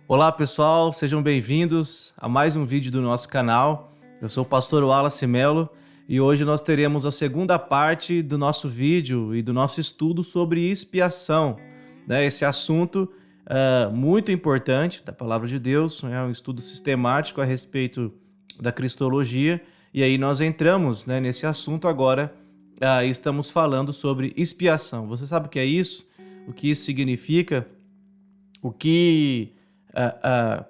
Olá pessoal, sejam bem-vindos a mais um vídeo do nosso canal. Eu sou o pastor Wallace Melo e hoje nós teremos a segunda parte do nosso vídeo e do nosso estudo sobre expiação. Esse assunto muito importante da Palavra de Deus, é um estudo sistemático a respeito da Cristologia e aí nós entramos nesse assunto agora e estamos falando sobre expiação. Você sabe o que é isso? O que isso significa? O que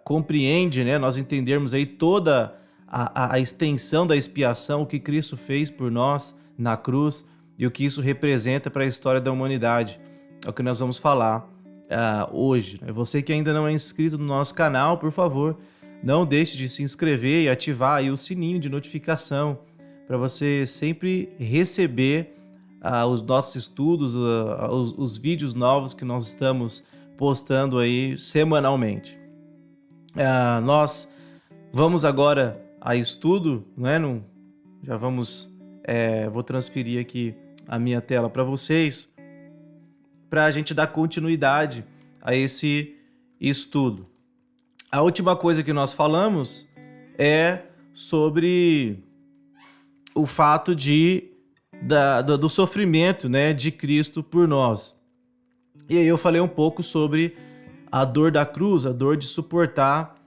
compreende, nós entendermos aí toda a extensão da expiação, o que Cristo fez por nós na cruz e o que isso representa para a história da humanidade. É o que nós vamos falar hoje. Você que ainda não é inscrito no nosso canal, por favor, não deixe de se inscrever e ativar aí o sininho de notificação para você sempre receber os nossos estudos, os vídeos novos que nós estamos postando aí semanalmente. Nós vamos agora a estudo, já vamos, vou transferir aqui a minha tela para vocês, para a gente dar continuidade a esse estudo. A última coisa que nós falamos é sobre o fato do sofrimento, de Cristo por nós. E aí eu falei um pouco sobre a dor da cruz, a dor de suportar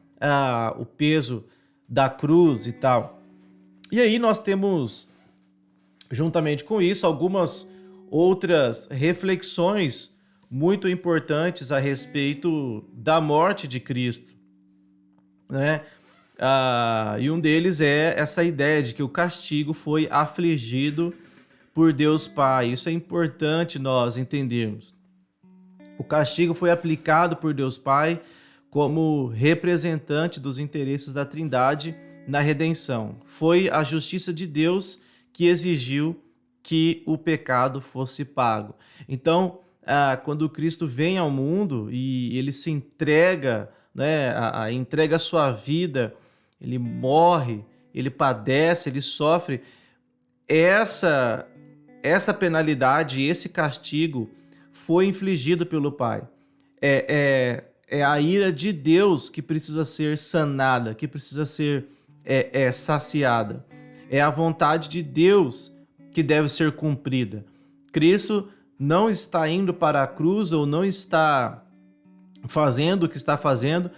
o peso da cruz e tal. E aí nós temos, juntamente com isso, algumas outras reflexões muito importantes a respeito da morte de Cristo, e um deles é essa ideia de que o castigo foi afligido por Deus Pai. Isso é importante nós entendermos. O castigo foi aplicado por Deus Pai como representante dos interesses da Trindade na redenção. Foi a justiça de Deus que exigiu que o pecado fosse pago. Então, quando Cristo vem ao mundo e ele se entrega, entrega a sua vida, ele morre, ele padece, ele sofre, essa penalidade, esse castigo foi infligido pelo Pai. É a ira de Deus que precisa ser sanada, que precisa ser saciada. É a vontade de Deus que deve ser cumprida. Cristo não está indo para a cruz ou não está fazendo o que está fazendo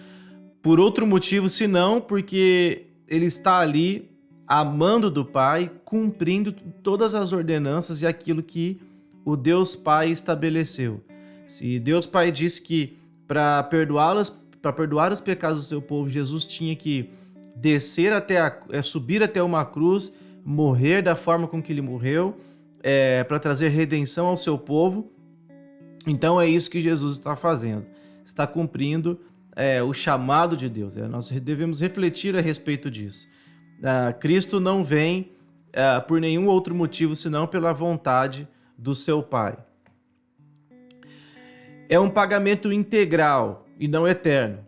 por outro motivo, senão porque ele está ali amando do Pai, cumprindo todas as ordenanças e aquilo que o Deus Pai estabeleceu. Se Deus Pai disse que para perdoar os pecados do seu povo, Jesus tinha que descer subir até uma cruz, morrer da forma com que ele morreu, para trazer redenção ao seu povo. Então é isso que Jesus está fazendo. Está cumprindo o chamado de Deus. Nós devemos refletir a respeito disso. Cristo não vem por nenhum outro motivo senão pela vontade do seu Pai. É um pagamento integral e não eterno.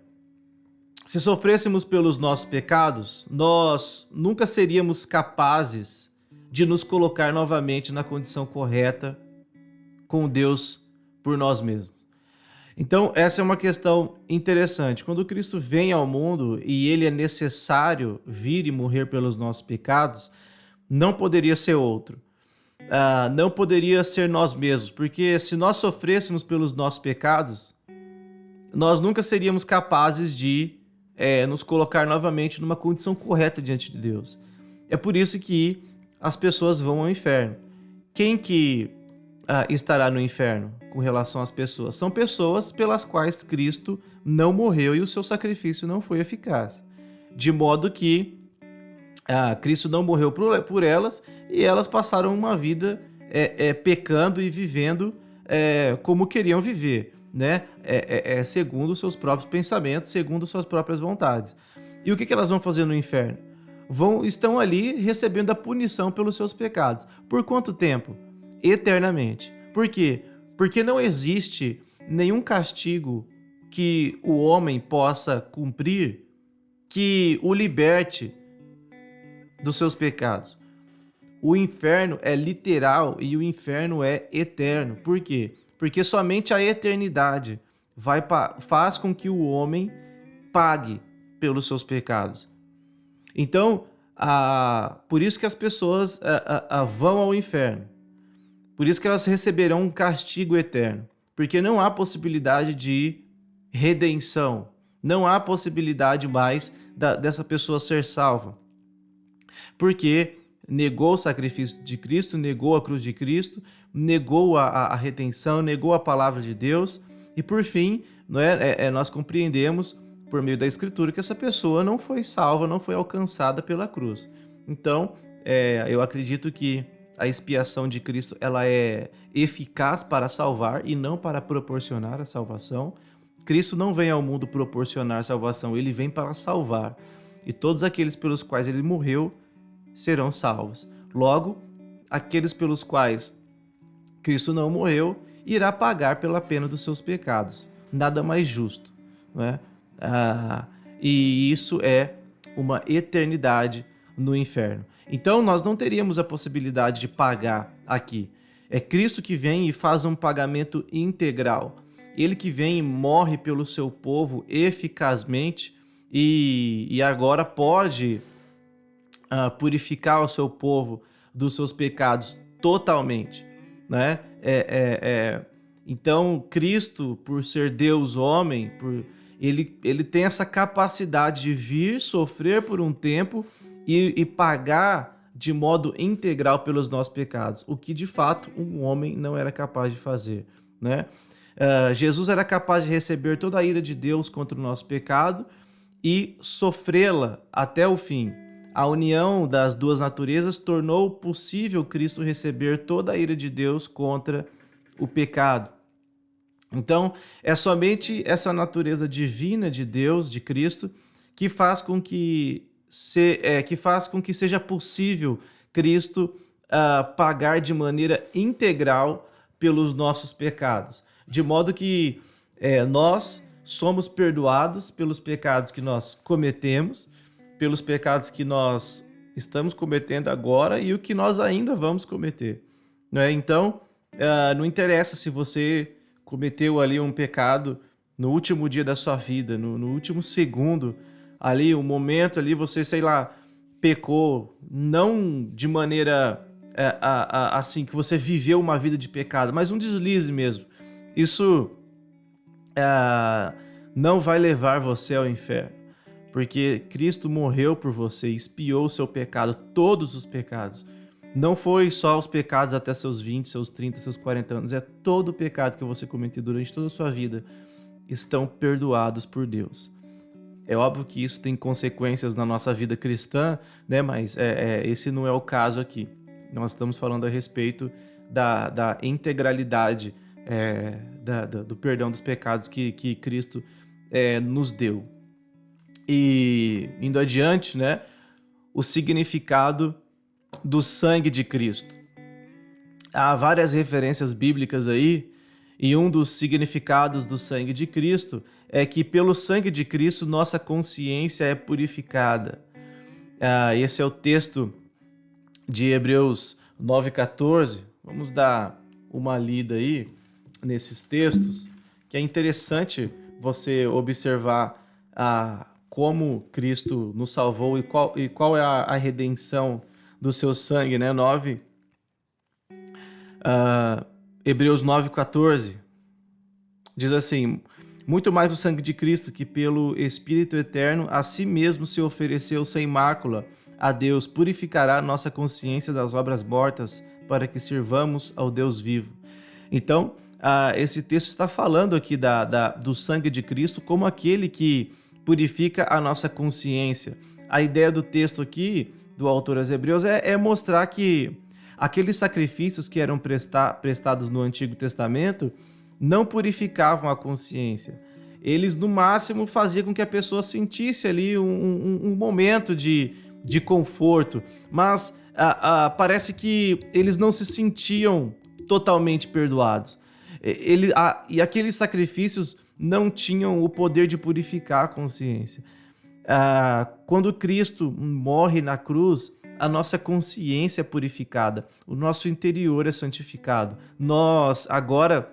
Se sofrêssemos pelos nossos pecados, nós nunca seríamos capazes de nos colocar novamente na condição correta com Deus por nós mesmos. Então, essa é uma questão interessante. Quando Cristo vem ao mundo e ele é necessário vir e morrer pelos nossos pecados, não poderia ser outro. Não poderia ser nós mesmos, porque se nós sofrêssemos pelos nossos pecados, nós nunca seríamos capazes de nos colocar novamente numa condição correta diante de Deus. É por isso que as pessoas vão ao inferno. Quem que estará no inferno com relação às pessoas? São pessoas pelas quais Cristo não morreu e o seu sacrifício não foi eficaz. De modo que Cristo não morreu por elas e elas passaram uma vida pecando e vivendo como queriam viver, segundo os seus próprios pensamentos, segundo suas próprias vontades. E o que elas vão fazer no inferno? Estão ali recebendo a punição pelos seus pecados. Por quanto tempo? Eternamente. Por quê? Porque não existe nenhum castigo que o homem possa cumprir que o liberte dos seus pecados. O inferno é literal e o inferno é eterno. Por quê? Porque somente a eternidade faz com que o homem pague pelos seus pecados. Então, por isso que as pessoas vão ao inferno. Por isso que elas receberão um castigo eterno. Porque não há possibilidade de redenção. Não há possibilidade mais dessa pessoa ser salva. Porque negou o sacrifício de Cristo, negou a cruz de Cristo, negou a redenção, negou a palavra de Deus. E por fim, nós compreendemos por meio da Escritura que essa pessoa não foi salva, não foi alcançada pela cruz. Então, eu acredito que a expiação de Cristo ela é eficaz para salvar e não para proporcionar a salvação. Cristo não vem ao mundo proporcionar salvação, ele vem para salvar. E todos aqueles pelos quais ele morreu serão salvos. Logo, aqueles pelos quais Cristo não morreu irá pagar pela pena dos seus pecados. Nada mais justo, não é? E isso é uma eternidade no inferno. Então nós não teríamos a possibilidade de pagar aqui. É Cristo que vem e faz um pagamento integral. Ele que vem e morre pelo seu povo eficazmente e agora pode purificar o seu povo dos seus pecados totalmente, né? Então Cristo, por ser Deus homem, ele tem essa capacidade de vir, sofrer por um tempo e pagar de modo integral pelos nossos pecados, o que de fato um homem não era capaz de fazer, né? Jesus era capaz de receber toda a ira de Deus contra o nosso pecado e sofrê-la até o fim. A união das duas naturezas tornou possível Cristo receber toda a ira de Deus contra o pecado. Então, é somente essa natureza divina de Deus, de Cristo, que faz com que seja possível Cristo pagar de maneira integral pelos nossos pecados. De modo que nós somos perdoados pelos pecados que nós cometemos, pelos pecados que nós estamos cometendo agora e o que nós ainda vamos cometer, né? Então, não interessa se você cometeu ali um pecado no último dia da sua vida, no último segundo, ali, um momento ali, você, sei lá, pecou, não de maneira assim, que você viveu uma vida de pecado, mas um deslize mesmo. Isso não vai levar você ao inferno, porque Cristo morreu por você, expiou o seu pecado, todos os pecados. Não foi só os pecados até seus 20, seus 30, seus 40 anos, é todo o pecado que você cometeu durante toda a sua vida estão perdoados por Deus. É óbvio que isso tem consequências na nossa vida cristã, né? Mas esse não é o caso aqui. Nós estamos falando a respeito da integralidade do perdão dos pecados que Cristo nos deu. E indo adiante, né? O significado do sangue de Cristo. Há várias referências bíblicas aí, e um dos significados do sangue de Cristo é que pelo sangue de Cristo nossa consciência é purificada. Esse é o texto de Hebreus 9,14. Vamos dar uma lida aí nesses textos, que é interessante você observar como Cristo nos salvou e qual é a redenção do seu sangue, né? Hebreus 9,14 diz assim: muito mais o sangue de Cristo, que pelo Espírito Eterno a si mesmo se ofereceu sem mácula a Deus, purificará nossa consciência das obras mortas para que sirvamos ao Deus vivo. Então, esse texto está falando aqui do sangue de Cristo como aquele que purifica a nossa consciência. A ideia do texto aqui, do autor aos Hebreus, é mostrar que aqueles sacrifícios que eram prestados no Antigo Testamento não purificavam a consciência. Eles, no máximo, faziam com que a pessoa sentisse ali um momento de conforto, mas parece que eles não se sentiam totalmente perdoados. E aqueles sacrifícios não tinham o poder de purificar a consciência. Quando Cristo morre na cruz, a nossa consciência é purificada, o nosso interior é santificado. Nós agora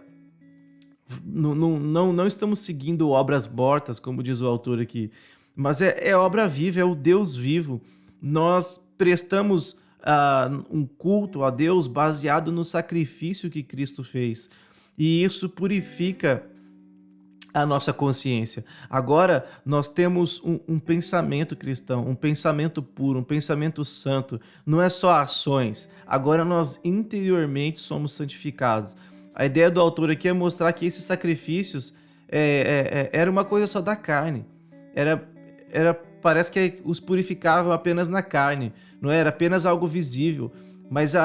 não estamos seguindo obras mortas, como diz o autor aqui, mas é obra viva, é o Deus vivo. Nós prestamos um culto a Deus baseado no sacrifício que Cristo fez, e isso purifica a nossa consciência. Agora nós temos um pensamento cristão, um pensamento puro, um pensamento santo. Não é só ações. Agora nós interiormente somos santificados. A ideia do autor aqui é mostrar que esses sacrifícios era uma coisa só da carne. Parece que os purificavam apenas na carne. Não era apenas algo visível. Mas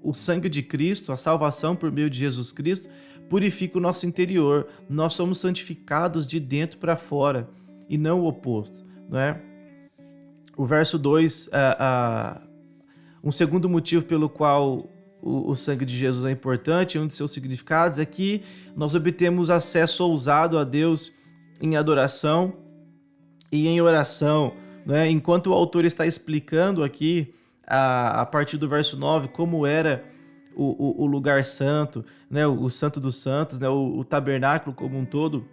o sangue de Cristo, a salvação por meio de Jesus Cristo, purifica o nosso interior. Nós somos santificados de dentro para fora e não o oposto, não é? O verso 2, um segundo motivo pelo qual o sangue de Jesus é importante, um de seus significados é que nós obtemos acesso ousado a Deus em adoração e em oração, não é? Enquanto o autor está explicando aqui, a partir do verso 9, como era o lugar santo, né, o santo dos santos, né, o tabernáculo como um todo,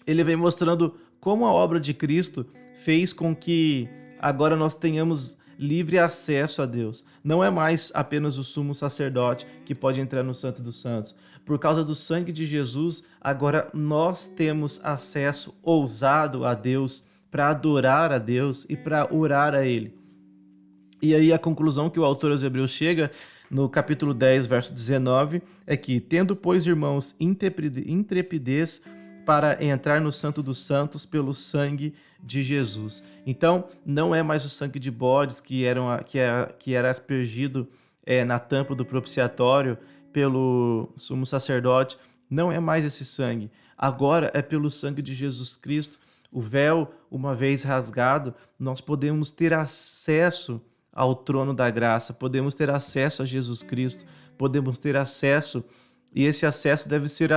ele vem mostrando como a obra de Cristo fez com que agora nós tenhamos livre acesso a Deus. Não é mais apenas o sumo sacerdote que pode entrar no santo dos santos. Por causa do sangue de Jesus, agora nós temos acesso ousado a Deus, para adorar a Deus e para orar a Ele. E aí a conclusão que o autor aos Hebreus chega no capítulo 10, verso 19, é que, tendo, pois, irmãos, intrepidez para entrar no Santo dos Santos pelo sangue de Jesus. Então, não é mais o sangue de bodes que era aspergido na tampa do propiciatório pelo sumo sacerdote. Não é mais esse sangue. Agora é pelo sangue de Jesus Cristo. O véu, uma vez rasgado, nós podemos ter acesso ao trono da graça, podemos ter acesso a Jesus Cristo, podemos ter acesso, e esse acesso deve ser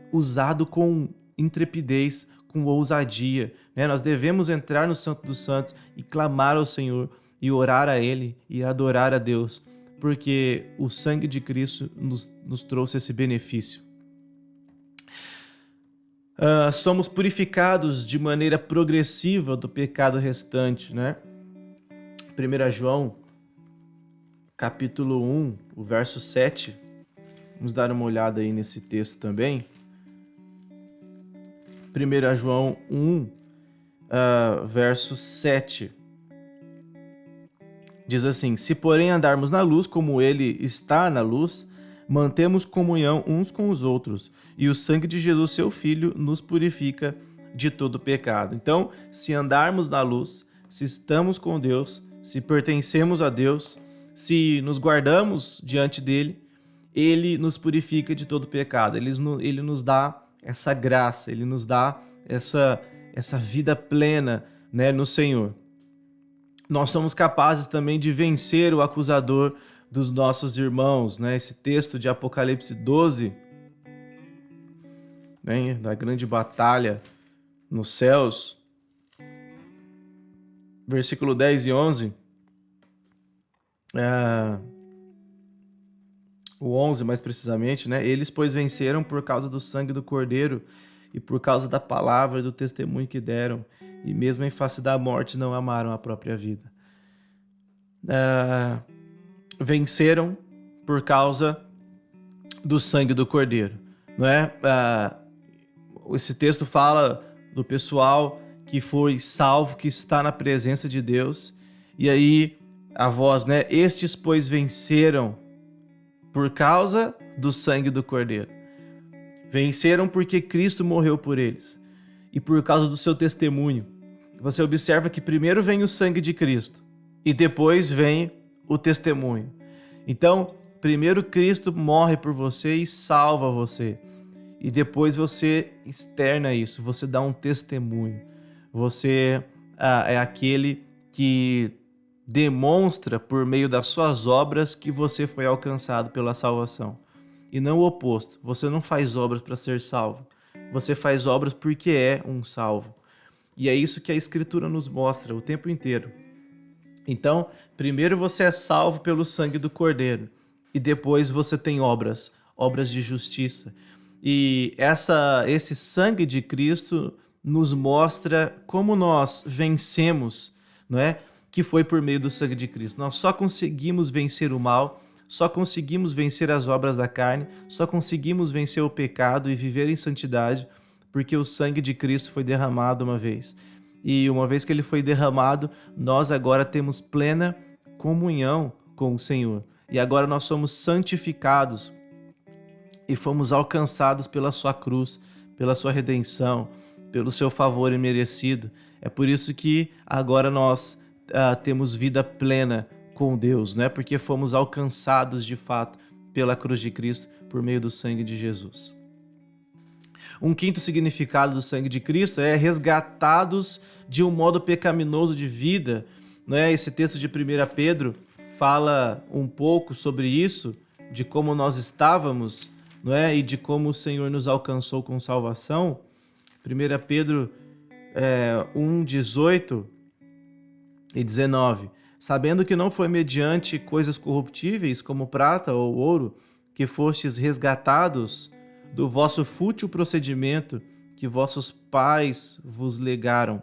usado com intrepidez, com ousadia, né? Nós devemos entrar no Santo dos Santos e clamar ao Senhor, e orar a Ele, e adorar a Deus, porque o sangue de Cristo nos trouxe esse benefício. Somos purificados de maneira progressiva do pecado restante, né? 1 João, capítulo 1, o verso 7. Vamos dar uma olhada aí nesse texto também. 1 João 1, verso 7. Diz assim: se porém andarmos na luz, como Ele está na luz, mantemos comunhão uns com os outros, e o sangue de Jesus, seu Filho, nos purifica de todo pecado. Então, se andarmos na luz, se estamos com Deus, se pertencemos a Deus, se nos guardamos diante dele, ele nos purifica de todo pecado. Ele nos dá essa graça, ele nos dá essa vida plena, né, no Senhor. Nós somos capazes também de vencer o acusador dos nossos irmãos, né? Esse texto de Apocalipse 12, né, da grande batalha nos céus, versículo 10 e 11, o 11 mais precisamente, né? Eles, pois, venceram por causa do sangue do Cordeiro e por causa da palavra e do testemunho que deram, e mesmo em face da morte não amaram a própria vida. Venceram por causa do sangue do Cordeiro, não é? Esse texto fala do pessoal que foi salvo, que está na presença de Deus, e aí a voz, né? Estes, pois, venceram por causa do sangue do Cordeiro. Venceram porque Cristo morreu por eles e por causa do seu testemunho. Você observa que primeiro vem o sangue de Cristo e depois vem o testemunho. Então, primeiro Cristo morre por você e salva você. E depois você externa isso, você dá um testemunho. Você é aquele que demonstra por meio das suas obras que você foi alcançado pela salvação. E não o oposto. Você não faz obras para ser salvo. Você faz obras porque é um salvo. E é isso que a Escritura nos mostra o tempo inteiro. Então, primeiro você é salvo pelo sangue do Cordeiro. E depois você tem obras. obras de justiça. E esse sangue de Cristo nos mostra como nós vencemos, não é? Que foi por meio do sangue de Cristo. Nós só conseguimos vencer o mal, só conseguimos vencer as obras da carne, só conseguimos vencer o pecado e viver em santidade porque o sangue de Cristo foi derramado uma vez. E uma vez que ele foi derramado, nós agora temos plena comunhão com o Senhor. E agora nós somos santificados e fomos alcançados pela sua cruz, pela sua redenção, pelo seu favor imerecido. É por isso que agora nós temos vida plena com Deus, não é? Porque fomos alcançados de fato pela cruz de Cristo por meio do sangue de Jesus. Um quinto significado do sangue de Cristo é resgatados de um modo pecaminoso de vida, não é? Esse texto de 1 Pedro fala um pouco sobre isso, de como nós estávamos, não é? E de como o Senhor nos alcançou com salvação. 1 Pedro 1, 18 e 19. Sabendo que não foi mediante coisas corruptíveis, como prata ou ouro, que fostes resgatados do vosso fútil procedimento que vossos pais vos legaram,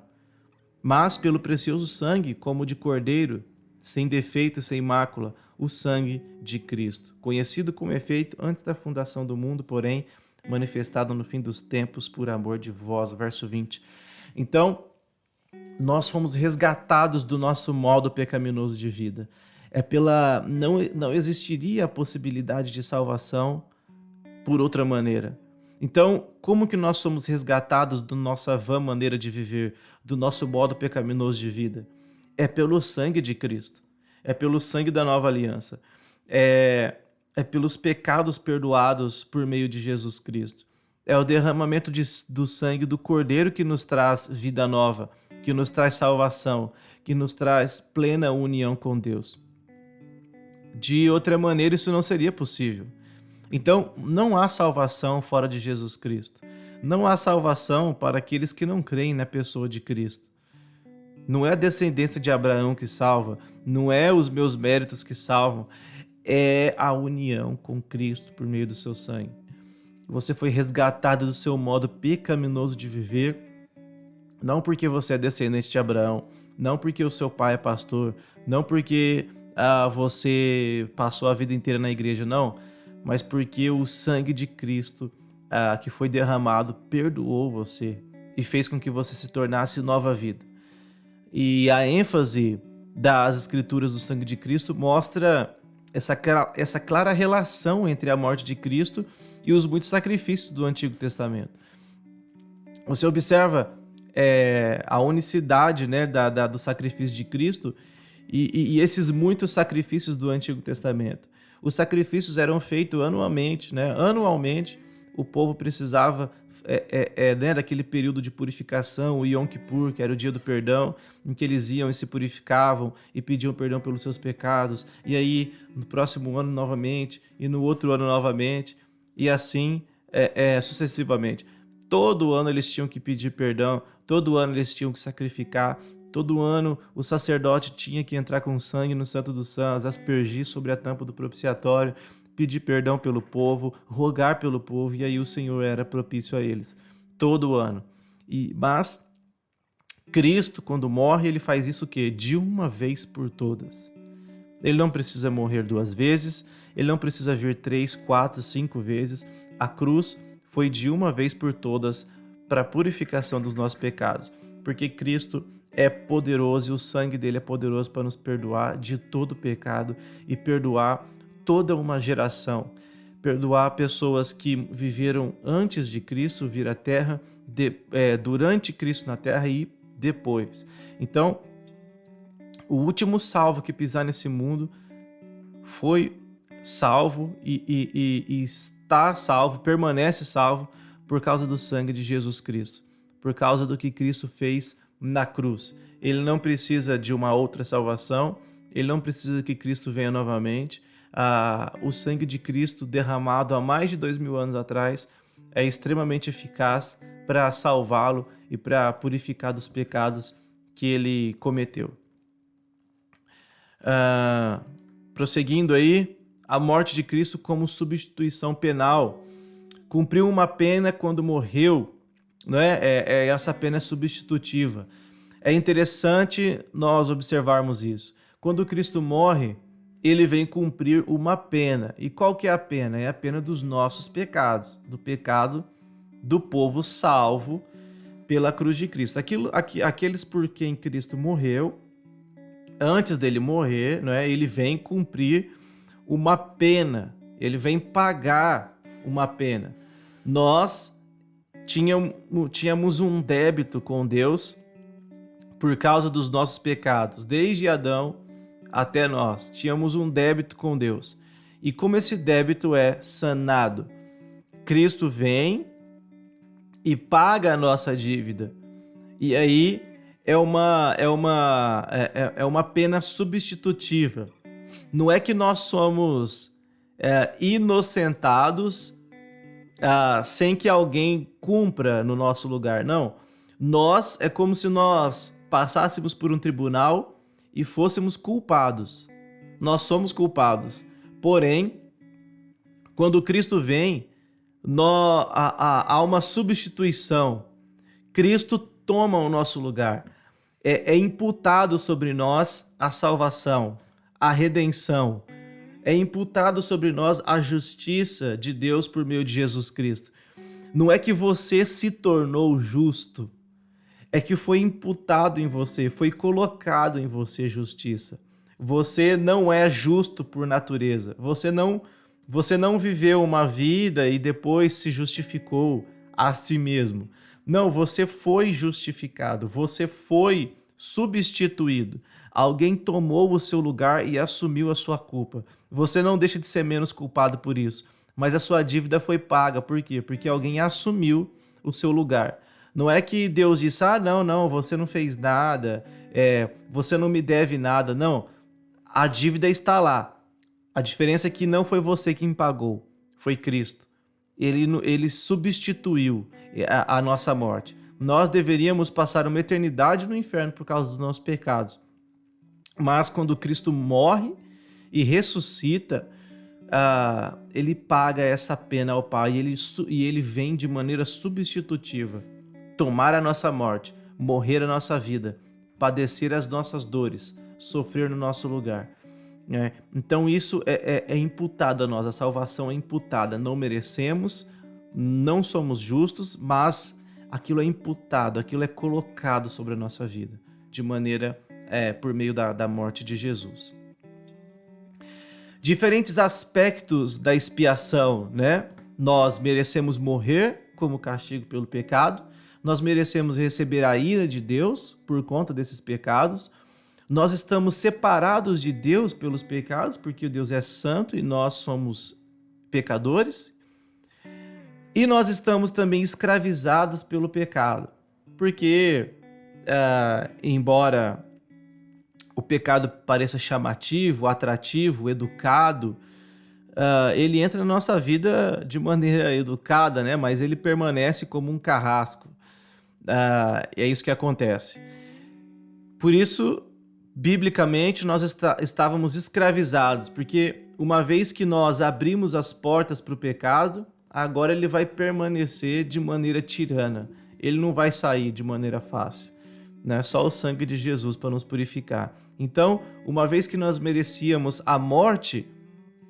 mas pelo precioso sangue, como de cordeiro, sem defeito e sem mácula, o sangue de Cristo, conhecido como efeito antes da fundação do mundo, porém manifestado no fim dos tempos por amor de vós. Verso 20. Então, nós fomos resgatados do nosso modo pecaminoso de vida. Não existiria a possibilidade de salvação por outra maneira. Então, como que nós somos resgatados da nossa vã maneira de viver, do nosso modo pecaminoso de vida? É pelo sangue de Cristo. É pelo sangue da nova aliança. É pelos pecados perdoados por meio de Jesus Cristo. É o derramamento do sangue do Cordeiro que nos traz vida nova, que nos traz salvação, que nos traz plena união com Deus. De outra maneira, isso não seria possível. Então, não há salvação fora de Jesus Cristo. Não há salvação para aqueles que não creem na pessoa de Cristo. Não é a descendência de Abraão que salva, não é os meus méritos que salvam, é a união com Cristo por meio do seu sangue. Você foi resgatado do seu modo pecaminoso de viver, não porque você é descendente de Abraão, não porque o seu pai é pastor, não porque você passou a vida inteira na igreja, não, mas porque o sangue de Cristo que foi derramado perdoou você e fez com que você se tornasse nova vida. E a ênfase das escrituras do sangue de Cristo mostra essa clara relação entre a morte de Cristo e os muitos sacrifícios do Antigo Testamento. Você observa a unicidade, né, do sacrifício de Cristo e esses muitos sacrifícios do Antigo Testamento. Os sacrifícios eram feitos anualmente, né? Anualmente o povo precisava né, daquele período de purificação, o Yom Kippur, que era o dia do perdão, em que eles iam e se purificavam e pediam perdão pelos seus pecados, e aí no próximo ano novamente, e no outro ano novamente, e assim sucessivamente. Todo ano eles tinham que pedir perdão, todo ano eles tinham que sacrificar, todo ano o sacerdote tinha que entrar com sangue no Santo dos Santos, aspergir sobre a tampa do propiciatório, pedir perdão pelo povo, rogar pelo povo, e aí o Senhor era propício a eles, todo ano. Mas Cristo, quando morre, ele faz isso o quê? De uma vez por todas. Ele não precisa morrer 2 vezes, ele não precisa vir 3, 4, 5 vezes. A cruz foi de uma vez por todas para a purificação dos nossos pecados, porque Cristo é poderoso e o sangue dele é poderoso para nos perdoar de todo pecado e perdoar toda uma geração, perdoar pessoas que viveram antes de Cristo vir à Terra, durante Cristo na Terra e depois. Então, o último salvo que pisar nesse mundo foi salvo e está salvo, permanece salvo por causa do sangue de Jesus Cristo, por causa do que Cristo fez na cruz. Ele não precisa de uma outra salvação, ele não precisa que Cristo venha novamente. O sangue de Cristo derramado há mais de 2000 anos atrás é extremamente eficaz para salvá-lo e para purificar dos pecados que ele cometeu. Prosseguindo aí, a morte de Cristo como substituição penal. Cumpriu uma pena quando morreu, não é? Essa pena é substitutiva. É interessante nós observarmos isso. Quando Cristo morre, ele vem cumprir uma pena. E qual que é a pena? É a pena dos nossos pecados, do pecado do povo salvo pela cruz de Cristo. Aqueles por quem Cristo morreu, antes dele morrer, não é? Ele vem cumprir uma pena, ele vem pagar uma pena. Nós tínhamos um débito com Deus por causa dos nossos pecados. Desde Adão até nós, tínhamos um débito com Deus. E como esse débito é sanado? Cristo vem e paga a nossa dívida. E aí é uma pena substitutiva. Não é que nós somos inocentados sem que alguém cumpra no nosso lugar. Não. É como se nós passássemos por um tribunal e fôssemos culpados. Nós somos culpados. Porém, quando Cristo vem, há uma substituição. Cristo toma o nosso lugar. É imputado sobre nós a salvação, a redenção. É imputado sobre nós a justiça de Deus por meio de Jesus Cristo. Não é que você se tornou justo, é que foi imputado em você, foi colocado em você justiça. Você não é justo por natureza. Você não viveu uma vida e depois se justificou a si mesmo. Não, você foi justificado, você foi substituído. Alguém tomou o seu lugar e assumiu a sua culpa. Você não deixa de ser menos culpado por isso, mas a sua dívida foi paga. Por quê? Porque alguém assumiu o seu lugar. Não é que Deus disse, não, você não fez nada, você não me deve nada. Não, a dívida está lá. A diferença é que não foi você quem pagou, foi Cristo. Ele substituiu a nossa morte. Nós deveríamos passar uma eternidade no inferno por causa dos nossos pecados. Mas quando Cristo morre e ressuscita, ele paga essa pena ao Pai e ele vem de maneira substitutiva, tomar a nossa morte, morrer a nossa vida, padecer as nossas dores, sofrer no nosso lugar. Então isso é imputado a nós, a salvação é imputada, não merecemos, não somos justos, mas aquilo é imputado, aquilo é colocado sobre a nossa vida, de maneira por meio da morte de Jesus. Diferentes aspectos da expiação, né? Nós merecemos morrer como castigo pelo pecado, nós merecemos receber a ira de Deus por conta desses pecados, nós estamos separados de Deus pelos pecados, porque Deus é santo e nós somos pecadores, e nós estamos também escravizados pelo pecado, porque embora o pecado pareça chamativo, atrativo, educado, ele entra na nossa vida de maneira educada, né? Mas ele permanece como um carrasco. É isso que acontece. Por isso, biblicamente, nós estávamos escravizados, porque uma vez que nós abrimos as portas para o pecado, agora ele vai permanecer de maneira tirana. Ele não vai sair de maneira fácil. Né? Só o sangue de Jesus para nos purificar. Então, uma vez que nós merecíamos a morte,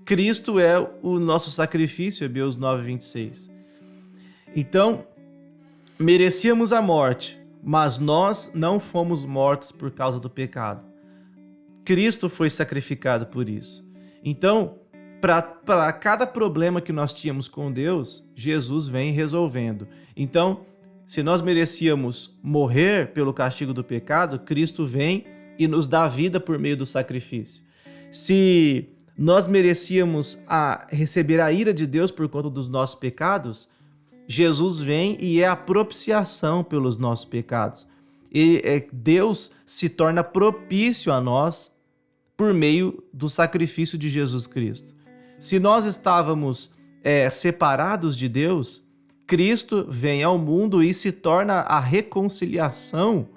Cristo é o nosso sacrifício, Hebreus 9:26. Então, merecíamos a morte, mas nós não fomos mortos por causa do pecado. Cristo foi sacrificado por isso. Então, para cada problema que nós tínhamos com Deus, Jesus vem resolvendo. Então, se nós merecíamos morrer pelo castigo do pecado, Cristo vem e nos dá vida por meio do sacrifício. Se nós merecíamos receber a ira de Deus por conta dos nossos pecados, Jesus vem e é a propiciação pelos nossos pecados. Deus se torna propício a nós por meio do sacrifício de Jesus Cristo. Se nós estávamos separados de Deus, Cristo vem ao mundo e se torna a reconciliação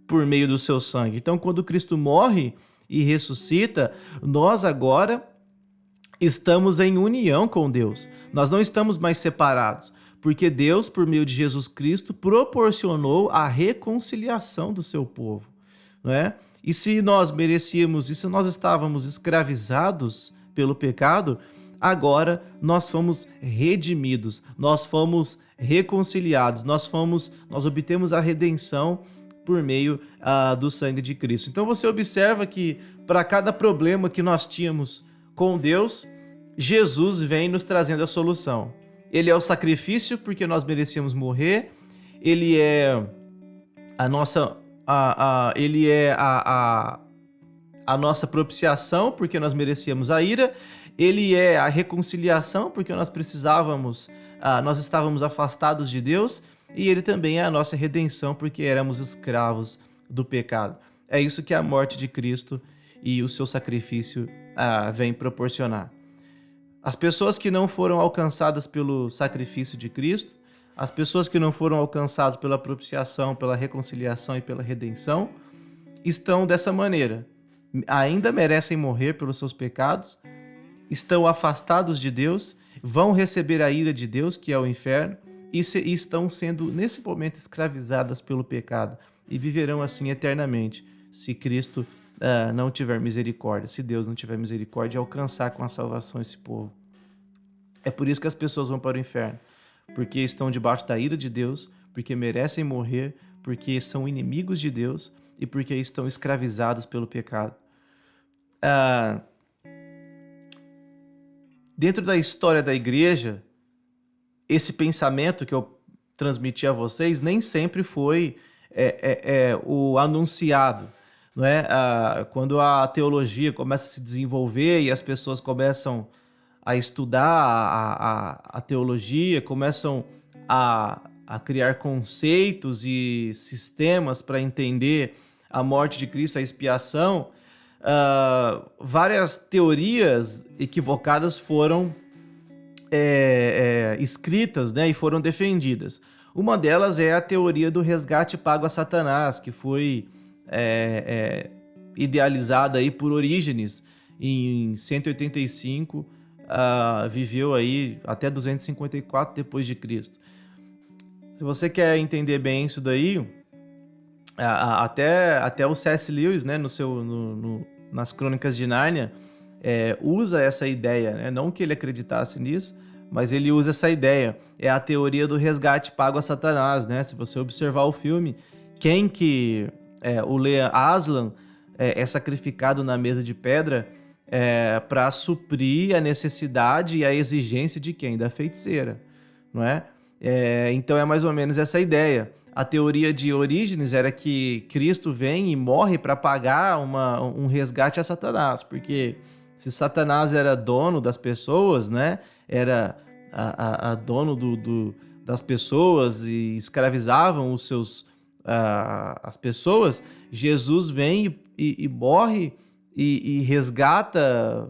por meio do seu sangue. Então, quando Cristo morre e ressuscita, nós agora estamos em união com Deus. Nós não estamos mais separados, porque Deus, por meio de Jesus Cristo, proporcionou a reconciliação do seu povo, não é? E se nós merecíamos, e se nós estávamos escravizados pelo pecado, agora nós fomos redimidos, nós fomos reconciliados, nós obtemos a redenção por meio do sangue de Cristo. Então você observa que para cada problema que nós tínhamos com Deus, Jesus vem nos trazendo a solução. Ele é o sacrifício porque nós merecíamos morrer, ele é a nossa a nossa propiciação porque nós merecíamos a ira, ele é a reconciliação porque nós estávamos afastados de Deus, e ele também é a nossa redenção porque éramos escravos do pecado. É isso que a morte de Cristo e o seu sacrifício vem proporcionar. As pessoas que não foram alcançadas pelo sacrifício de Cristo, as pessoas que não foram alcançadas pela propiciação, pela reconciliação e pela redenção, estão dessa maneira. Ainda merecem morrer pelos seus pecados, estão afastados de Deus, vão receber a ira de Deus, que é o inferno, e estão sendo, nesse momento, escravizadas pelo pecado, e viverão assim eternamente, se Cristo não tiver misericórdia, se Deus não tiver misericórdia, alcançar com a salvação esse povo. É por isso que as pessoas vão para o inferno, porque estão debaixo da ira de Deus, porque merecem morrer, porque são inimigos de Deus e porque estão escravizados pelo pecado. Dentro da história da igreja, esse pensamento que eu transmiti a vocês nem sempre foi o anunciado, não é? Quando a teologia começa a se desenvolver e as pessoas começam a estudar a teologia, começam a criar conceitos e sistemas para entender a morte de Cristo, a expiação, várias teorias equivocadas foram escritas, né, e foram defendidas. Uma delas é a teoria do resgate pago a Satanás, que foi idealizada aí por Orígenes em 185, viveu aí até 254 depois de Cristo. Se você quer entender bem isso daí, até o C.S. Lewis, né, nas Crônicas de Nárnia, usa essa ideia, né? Não que ele acreditasse nisso, mas ele usa essa ideia. É a teoria do resgate pago a Satanás, né? Se você observar o filme, quem que o Leah Aslan é sacrificado na mesa de pedra para suprir a necessidade e a exigência de quem? Da feiticeira, não é? Então é mais ou menos essa ideia. A teoria de Orígenes era que Cristo vem e morre para pagar um resgate a Satanás, porque se Satanás era dono das pessoas, né? Era dono das pessoas e escravizavam as pessoas, Jesus vem e morre e resgata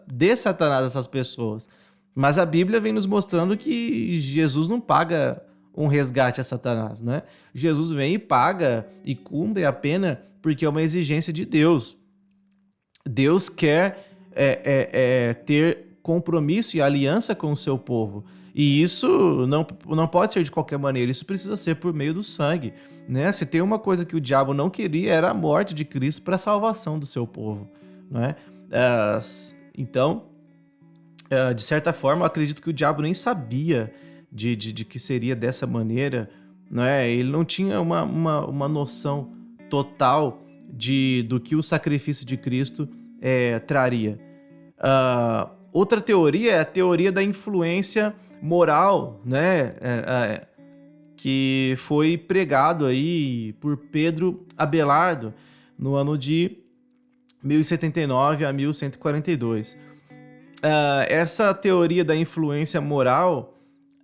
de Satanás essas pessoas. Mas a Bíblia vem nos mostrando que Jesus não paga um resgate a Satanás, né? Jesus vem e paga e cumpre a pena porque é uma exigência de Deus. Deus quer ter compromisso e aliança com o seu povo. E isso não pode ser de qualquer maneira, isso precisa ser por meio do sangue, né? Se tem uma coisa que o diabo não queria, era a morte de Cristo para a salvação do seu povo, não é? Então, de certa forma, eu acredito que o diabo nem sabia de que seria dessa maneira, não é? Ele não tinha uma noção total do que o sacrifício de Cristo traria. Outra teoria é a teoria da influência moral, né? Que foi pregado aí por Pedro Abelardo no ano de 1079 a 1142. Essa teoria da influência moral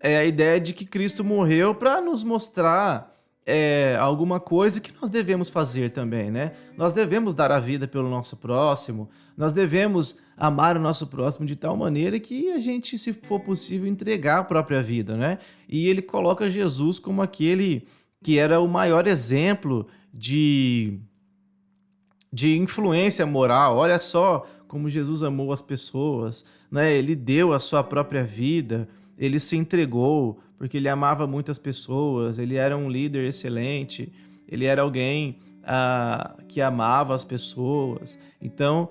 é a ideia de que Cristo morreu para nos mostrar alguma coisa que nós devemos fazer também, né? Nós devemos dar a vida pelo nosso próximo, nós devemos amar o nosso próximo de tal maneira que a gente, se for possível, entregar a própria vida, né? E ele coloca Jesus como aquele que era o maior exemplo de influência moral. Olha só como Jesus amou as pessoas, né? Ele deu a sua própria vida, ele se entregou porque ele amava muitas pessoas, ele era um líder excelente, ele era alguém que amava as pessoas. Então,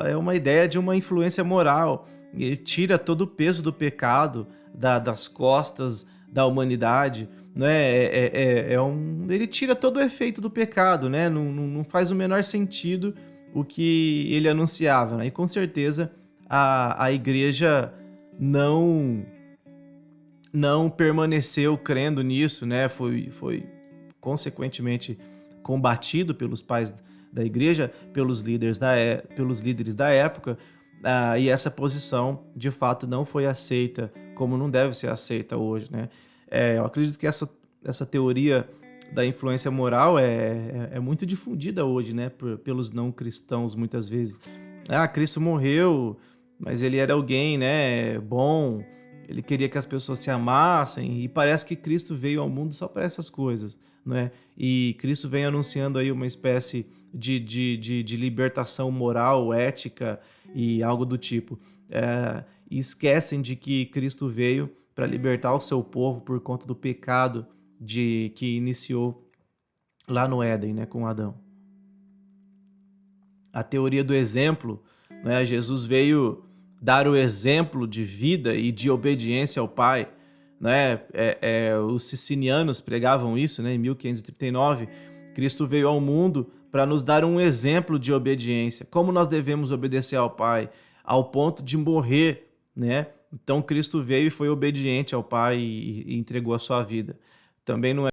é uma ideia de uma influência moral. Ele tira todo o peso do pecado das costas da humanidade, né? Ele tira todo o efeito do pecado, né? Não faz o menor sentido o que ele anunciava, né? E com certeza a igreja não permaneceu crendo nisso, né? Foi consequentemente combatido pelos pais da igreja, pelos líderes da época, e essa posição de fato não foi aceita como não deve ser aceita hoje, né? Eu acredito que essa teoria da influência moral é muito difundida hoje, né? Pelos não cristãos muitas vezes. Cristo morreu, mas ele era alguém, né, bom, ele queria que as pessoas se amassem, e parece que Cristo veio ao mundo só para essas coisas, né? E Cristo vem anunciando aí uma espécie de libertação moral, ética e algo do tipo. E esquecem de que Cristo veio para libertar o seu povo por conta do pecado que iniciou lá no Éden, né, com Adão. A teoria do exemplo, né? Jesus veio dar o exemplo de vida e de obediência ao Pai, né? Os sicilianos pregavam isso, né? Em 1539, Cristo veio ao mundo para nos dar um exemplo de obediência, como nós devemos obedecer ao Pai, ao ponto de morrer, né? Então Cristo veio e foi obediente ao Pai e entregou a sua vida. Também não é